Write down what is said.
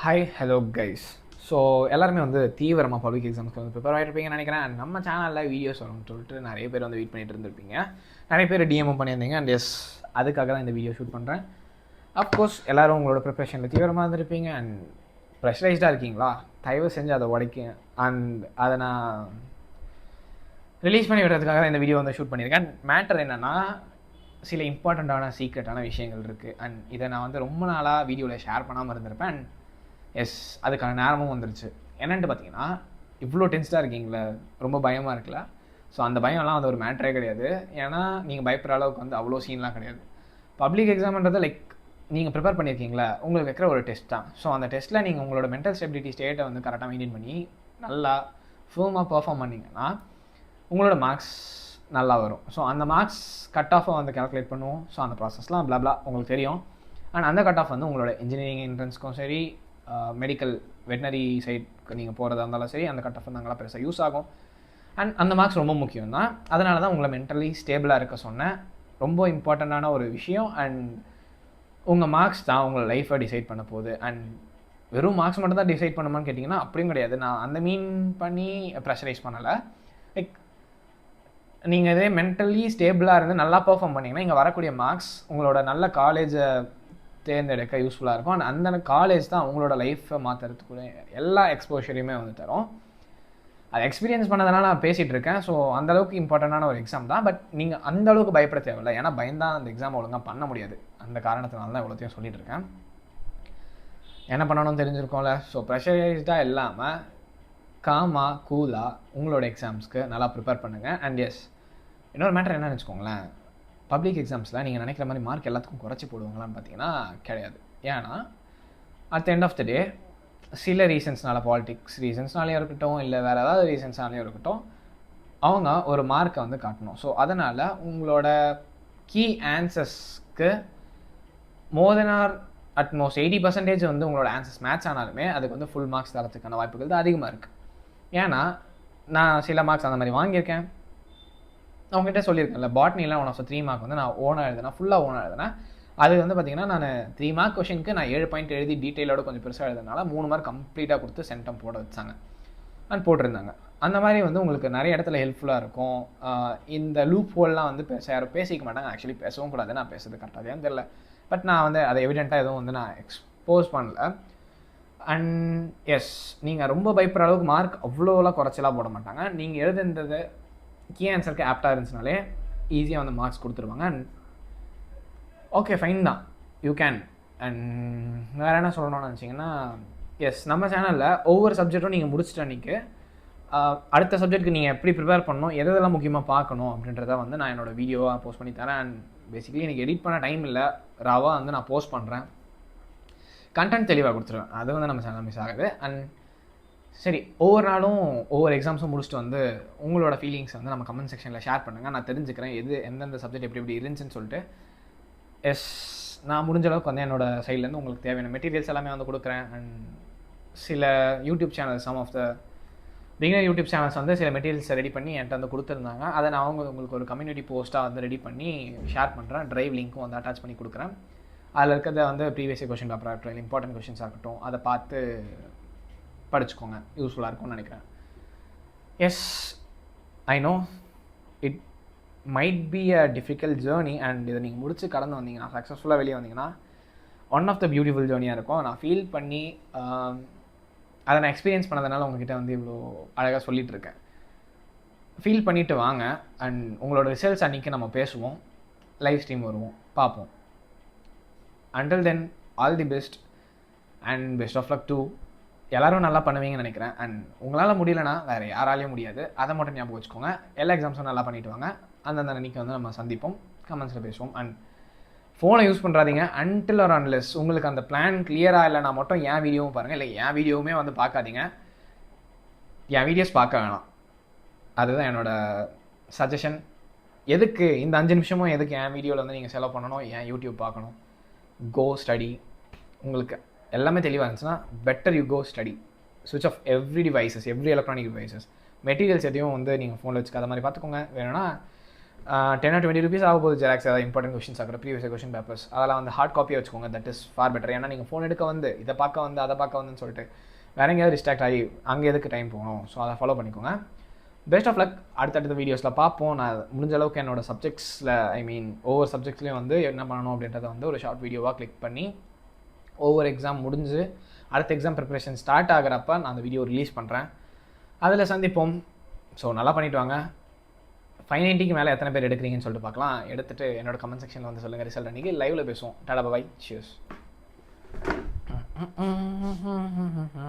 Hi hello guys. So எல்லாருமே வந்து தீவிரமாக பப்ளிக் எக்ஸாம்ஸ்க்கு வந்து ப்ரிப்பேர் ஆகிருப்பீங்கன்னு நினைக்கிறேன். அண்ட் நம்ம சேனலில் வீடியோஸ் வரும்னு சொல்லிட்டு நிறைய பேர் வந்து வெயிட் பண்ணிட்டு இருந்திருப்பீங்க. நிறைய பேர் டிஎம்ஓ பண்ணியிருந்தீங்க. அண்ட் எஸ், அதுக்காக தான் இந்த வீடியோ ஷூட் பண்ணுறேன். அஃப்கோர்ஸ் எல்லோரும் உங்களோட ப்ரிப்ரேஷனில் தீவிரமாக இருந்திருப்பீங்க. அண்ட் ப்ரெஷரைஸ்டாக இருக்கீங்களா? தயவு செஞ்சு அதை உடைக்க அண்ட் அதை நான் ரிலீஸ் பண்ணி விடுறதுக்காக தான் இந்த வீடியோ வந்து ஷூட் பண்ணியிருக்கேன். மேட்டர் என்னென்னா, சில இம்பார்ட்டண்ட்டான சீக்ரெட்டான விஷயங்கள் இருக்குது. அண்ட் இதை நான் வந்து ரொம்ப நாளாக வீடியோவில் ஷேர் பண்ணாமல் இருந்திருப்பேன். அண்ட் எஸ், அதுக்கான நேரமும் வந்துருச்சு. என்னென்ட்டு பார்த்தீங்கன்னா, இவ்வளோ டென்ஸ்டாக இருக்கீங்களே, ரொம்ப பயமாக இருக்குல்ல. ஸோ அந்த பயம்லாம் அது ஒரு மேட்டரே கிடையாது. ஏன்னா நீங்கள் பயப்படுற அளவுக்கு வந்து அவ்வளோ சீன்லாம் கிடையாது. பப்ளிக் எக்ஸாம்ன்றது லைக் நீங்கள் ப்ரிப்பேர் பண்ணியிருக்கீங்களா, உங்களுக்கு வைக்கிற ஒரு டெஸ்ட் தான். ஸோ அந்த டெஸ்ட்டில் நீங்கள் உங்களோட மென்டல் ஸ்டெபிலிட்டி ஸ்டேட்டை வந்து கரெக்டாக மெயின்டைன் பண்ணி நல்லா ஃபேமாக பர்ஃபார்ம் பண்ணிங்கன்னா உங்களோட மார்க்ஸ் நல்லா வரும். ஸோ அந்த மார்க்ஸ் கட் ஆஃபை வந்து கால்குலேட் பண்ணுவோம். ஸோ அந்த ப்ராசஸ்லாம் பிளாப்ளா உங்களுக்கு தெரியும். அண்ட் அந்த கட் ஆஃப் வந்து உங்களோட இன்ஜினியரிங் என்ட்ரன்ஸ்க்கும் சரி, மெடிக்கல் வெட்னரி சைட்க்கு நீங்கள் போகிறதா இருந்தாலும் சரி, அந்த கட் ஆஃப் வந்து அங்கெல்லாம் பெருசாக யூஸ் ஆகும். அண்ட் அந்த மார்க்ஸ் ரொம்ப முக்கியம் தான். அதனால தான் உங்களை மென்டலி ஸ்டேபிளாக இருக்க சொன்னேன். ரொம்ப இம்பார்ட்டண்ட்டான ஒரு விஷயம். அண்ட் உங்கள் மார்க்ஸ் தான் உங்களை லைஃப்பை டிசைட் பண்ண போகுது. அண்ட் வெறும் மார்க்ஸ் மட்டும் தான் டிசைட் பண்ணுமான்னு கேட்டிங்கன்னா அப்படியும் கிடையாது. நான் அந்த மீன் பண்ணி ப்ரெஷரைஸ் பண்ணலை. லைக் நீங்கள் இதே மென்டலி ஸ்டேபிளாக இருந்து நல்லா பர்ஃபார்ம் பண்ணிங்கன்னா இங்கே வரக்கூடிய மார்க்ஸ் உங்களோட நல்ல காலேஜை தேர்ந்தெடுக்க யூஸ்ஃபுல்லாக இருக்கும். அண்ட் அந்த காலேஜ் தான் உங்களோட லைஃப்பை மாற்றுறதுக்குள்ள எல்லா எக்ஸ்போஷரையுமே வந்து தரும். அது எக்ஸ்பீரியன்ஸ் பண்ணதுனால நான் பேசிகிட்டு இருக்கேன். ஸோ அந்தளவுக்கு இம்பார்ட்டண்டான ஒரு எக்ஸாம் தான். பட் நீங்கள் அந்தளவுக்கு பயப்பட தேவையில்லை. ஏன்னா பயந்தான் அந்த எக்ஸாம் ஒழுங்காக பண்ண முடியாது. அந்த காரணத்தினால தான் இவ்வளோத்தையும் சொல்லிட்டு இருக்கேன். என்ன பண்ணணும்னு தெரிஞ்சிருக்கோம்ல. ஸோ ப்ரெஷரைஸ்டாக இல்லாமல் காமாக கூலாக உங்களோட எக்ஸாம்ஸ்க்கு நல்லா ப்ரிப்பேர் பண்ணுங்கள். அண்ட் எஸ், இன்னொரு மேட்டர் என்னன்னு வச்சுக்கோங்களேன். பப்ளிக் எக்ஸாம்ஸில் நீங்கள் நினைக்கிற மாதிரி மார்க் எல்லாத்துக்கும் குறைச்சி போடுவாங்களான்னு பார்த்தீங்கன்னா கிடையாது. ஏன்னா at the end of the day சில ரீசன்ஸ்னால, பாலிட்டிக்ஸ் ரீசன்ஸ்னாலேயும் இருக்கட்டும், இல்லை வேறு ஏதாவது ரீசன்ஸ்னாலேயும் இருக்கட்டும், அவங்க ஒரு மார்க்கை வந்து காட்டணும். ஸோ அதனால் உங்களோட கீ ஆன்சர்ஸ்க்கு மோர் தென் ஆர் அட்மோஸ்ட் 80% வந்து உங்களோட ஆன்சர்ஸ் மேட்ச் ஆனாலுமே அதுக்கு வந்து ஃபுல் மார்க்ஸ் தரத்துக்கான வாய்ப்புகள் தான் அதிகமாக இருக்குது. ஏன்னா நான் சில மார்க்ஸ் அந்த மாதிரி வாங்கியிருக்கேன். அவங்ககிட்ட சொல்லியிருக்கேன்ல, பாட்னிலாம் 1 ஆஃப் 3 மார்க் வந்து நான் ஓனாக எழுதுனேன், ஃபுல்லாக ஓனாக எழுதுனேன். அது வந்து பார்த்திங்கன்னா, நான் 3 மார்க் கொஷனுக்கு நான் 7 பாயிண்ட் எழுதி டீட்டெயிலோட கொஞ்சம் பெருசாக எழுதுனால 3 மார்க் கம்ப்ளீட்டாக கொடுத்து சென்டம் போட வச்சாங்க அண்ட் போட்டிருந்தாங்க. அந்த மாதிரி வந்து உங்களுக்கு நிறைய இடத்துல ஹெல்ப்ஃபுல்லாக இருக்கும். இந்த லூப் ஹோல்லாம் வந்து யாரும் பேசிக்க மாட்டாங்க. ஆக்சுவலி பேசவும் கூடாது. நான் பேசுறது கரெக்டாக தெரியல. பட் நான் வந்து அதை எவிடெண்ட்டாக எதுவும் வந்து நான் எக்ஸ்போஸ் பண்ணல. அண்ட் எஸ், நீங்கள் ரொம்ப பயப்படுற அளவுக்கு மார்க் அவ்வளோலாம் குறைச்சலாம் போட மாட்டாங்க. நீங்கள் எழுதுன்றது கீ ஆன்சருக்கு ஆப்டாக இருந்துச்சுனாலே ஈஸியாக வந்து மார்க்ஸ் கொடுத்துருவாங்க. அண்ட் ஓகே, ஃபைன் தான், யூ கேன். அண்ட் வேறு என்ன சொல்லணும்னு நினச்சிங்கன்னா, எஸ், நம்ம சேனலில் ஒவ்வொரு சப்ஜெக்ட்டும் நீங்கள் முடிச்சிட்டு அன்றைக்கி அடுத்த சப்ஜெக்ட்டுக்கு நீங்கள் எப்படி ப்ரிப்பேர் பண்ணணும், எதெல்லாம் முக்கியமாக பார்க்கணும் அப்படின்றத வந்து நான் என்னோடய வீடியோவாக போஸ்ட் பண்ணி தரேன். அண்ட் பேசிக்கலி எனக்கு எடிட் பண்ண டைம் இல்லை, ராவாக வந்து நான் போஸ்ட் பண்ணுறேன். கண்டென்ட் தெளிவாக கொடுத்துருவேன். அது வந்து நம்ம சேனல் மிஸ் ஆகுது. அண்ட் சரி, ஒவ்வொரு நாளும் ஒவ்வொரு எக்ஸாம்ஸும் முடிச்சுட்டு வந்து உங்களோட ஃபீலிங்ஸ் வந்து நம்ம கமெண்ட் செக்ஷனில் ஷேர் பண்ணுங்கள். நான் தெரிஞ்சுக்கிறேன் எந்தெந்த சப்ஜெக்ட் எப்படி இருந்துச்சுன்னு சொல்லிட்டு. எஸ், நான் முடிஞ்ச அளவுக்கு வந்து என்னோடய சைட்லேருந்து உங்களுக்கு தேவையான மெட்டீரியல்ஸ் எல்லாமே வந்து கொடுக்குறேன். அண்ட் சில YouTube channels, some of the beginner YouTube channels வந்து சில மெட்டீரியல்ஸை ரெடி பண்ணி என்கிட்ட வந்து கொடுத்துருந்தாங்க. அதை நான் உங்களுக்கு ஒரு கம்யூனிட்டி போஸ்ட்டாக வந்து ரெடி பண்ணி ஷேர் பண்ணுறேன். ட்ரைவ் லிங்க்கும் வந்து அட்டாச் பண்ணி கொடுக்குறேன். அதில் இருக்கிறத வந்து ப்ரீவியஸ் கொஷின் பேப்பராக இருக்கட்டும், இம்பார்ட்டன்ட் கொஷின்ஸாக இருக்கட்டும், அதை பார்த்து படிச்சுக்கோங்க. யூஸ்ஃபுல்லாக இருக்கும்னு நினைக்கிறேன். Yes, I know it might be a difficult journey. And இதை நீங்கள் முடிச்சு கடந்து வந்தீங்கன்னா, சக்ஸஸ்ஃபுல்லாக வெளியே வந்தீங்கன்னா, ஒன் ஆஃப் த பியூட்டிஃபுல் ஜேர்னியாக இருக்கும். நான் ஃபீல் பண்ணி அதை நான் எக்ஸ்பீரியன்ஸ் பண்ணதுனால உங்ககிட்ட வந்து இவ்வளோ அழகாக சொல்லிகிட்டு இருக்கேன். ஃபீல் பண்ணிவிட்டு வாங்க. அண்ட் உங்களோட ரிசல்ட்ஸ் அன்றைக்கி நம்ம பேசுவோம், லைவ் ஸ்ட்ரீம் வருவோம், பார்ப்போம். Until then, all the best and best of luck to. எல்லோரும் நல்லா பண்ணுவீங்கன்னு நினைக்கிறேன். அண்ட் உங்களால் முடியலன்னா வேறு யாராலையும் முடியாது. அதை மட்டும் ஞாபகம் வச்சுக்கோங்க. எல்லா எக்ஸாம்ஸும் நல்லா பண்ணிவிட்டு வாங்க. அந்தந்த அன்றைக்கி வந்து நம்ம சந்திப்போம், கமெண்ட்ஸில் பேசுவோம். அண்ட் ஃபோனை யூஸ் பண்ணுறாதீங்க அன்டில் ஆர் அன்லெஸ் உங்களுக்கு அந்த பிளான் கிளியராக இல்லைனா மட்டும் என் வீடியோவும் பாருங்கள். இல்லை, என் வீடியோவுமே வந்து பார்க்காதீங்க. என் வீடியோஸ் பார்க்க வேணாம். அதுதான் என்னோடய சஜஷன். எதுக்கு இந்த 5 நிமிஷமும் எதுக்கு என் வீடியோவில் வந்து நீங்கள் செலவு பண்ணணும், என் யூடியூப் பார்க்கணும்? Go study. உங்களுக்கு எல்லாமே தெளிவாக இருந்துச்சுன்னா பெட்டர் யூ கோ ஸ்டடி. ஸ்விட்ச் off every electronic devices. Materials எதையும் வந்து நீங்கள் ஃபோனில் வச்சுக்காத மாதிரி பார்த்துக்கோங்க. வேணும்னா 10 or 20 rupees ஆக போகுது ஜெராக்ஸ், ஏதாவது இம்பார்ட்டன்ட் கொஷின்ஸ் ஆகிற ப்ரீவியஸ் கொஷின் பேப்பர்ஸ், அதெல்லாம் வந்து ஹார்ட் காப்பியை வச்சுக்கோங்க. That is for better. ஏன்னா நீங்கள் ஃபோன் எடுக்க வந்து இதை பார்க்க வந்து அதை பார்க்க வந்துன்னு சொல்லிட்டு வேற எங்கேயாவது டிஸ்ட்ராக்ட் ஆகி அங்கே எதுக்கு டைம் போகணும். ஸோ அதை ஃபாலோ பண்ணிக்கோங்க. Best of luck. அடுத்தடுத்த வீடியோஸில் பார்ப்போம். நான் முடிஞ்ச அளவுக்கு என்னோட சப்ஜெக்ட்ஸில் ஒவ்வொரு சப்ஜெக்ட்ஸ்லேயும் வந்து என்ன பண்ணணும் அப்படின்றத வந்து ஒரு ஷார்ட் வீடியோவாக கிளிக் பண்ணி ஒவ்வொரு எக்ஸாம் முடிஞ்சு அடுத்த எக்ஸாம் ப்ரிப்பரேஷன் ஸ்டார்ட் ஆகிறப்ப நான் அந்த வீடியோ ரிலீஸ் பண்ணுறேன். அதில் சந்திப்போம். ஸோ நல்லா பண்ணிவிட்டு வாங்க. 590க்கு மேலே எத்தனை பேர் எடுக்கிறீங்கன்னு சொல்லிட்டு பார்க்கலாம். எடுத்துகிட்டு என்னோட கமெண்ட் செக்ஷனில் வந்து சொல்லுங்கள். ரிசல்ட் அன்றைக்கி லைவில் பேசுவோம். டாடா பாய், சியர்ஸ்.